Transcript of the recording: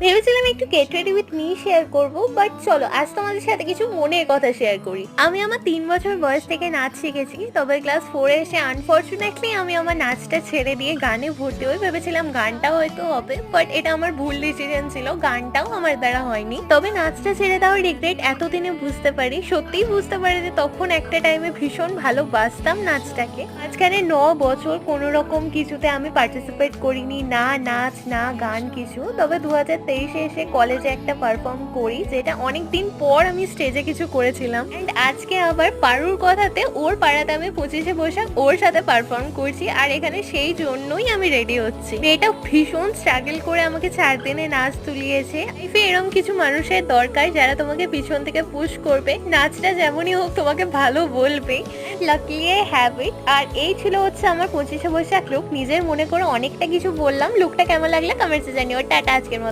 ভেবেছিলাম একটু get ready with me share করব, বাট চলো আজ তোমাদের সাথে কিছু মনের কথা শেয়ার করি। আমি আমার 3 বছর বয়স থেকে নাচ শিখেছি, তবে ক্লাস 4-এ এসে আনফরচুনেটলি আমি আমার নাচটা ছেড়ে দিয়ে গানে ভর্তি হই। ভেবেছিলাম গানটা হয়তো হবে, বাট এটা আমার ভুল ডিসিশন ছিল, গানটাও আমার দ্বারা হয়নি। তবে নাচটা ছেড়ে দেওয়ার রিগ্রেট এতদিনে বুঝতে পারি, সত্যিই বুঝতে পারি যে তখন একটা টাইমে ভীষণ ভালোবাসতাম নাচটাকে। মাঝখানে 9 বছর কোনো রকম কিছুতে আমি পার্টিসিপেট করিনি, না নাচ না গান কিছু। তবে 2023-এ এসে কলেজে একটা পারফর্ম করি, যেটা অনেকদিন পর আমি স্টেজে কিছু করেছিলাম। এন্ড আজকে আবার পারুর কথাতে ওর পাড়াতে আমি 25শে বৈশাখ ওর সাথে পারফর্ম করছি, আর এখানে সেই জন্যই আমি রেডি হচ্ছি। মেয়েটা ভীষণ স্ট্রাগল করে আমাকে 4 দিনে নাচ তুলিয়েছে। লাইফে এরকম কিছু মানুষের দরকার যারা তোমাকে পিছন থেকে পুশ করবে, নাচটা যেমনই হোক তোমাকে ভালো বলবে। Luckily I have it. আর এই ছিল হচ্ছে আমার 25শে বৈশাখ লুক। নিজের মনে করে অনেকটা কিছু বললাম, লুকটা কেমন লাগলো কমেন্টসে জানিও। টাটা আজকের মতো।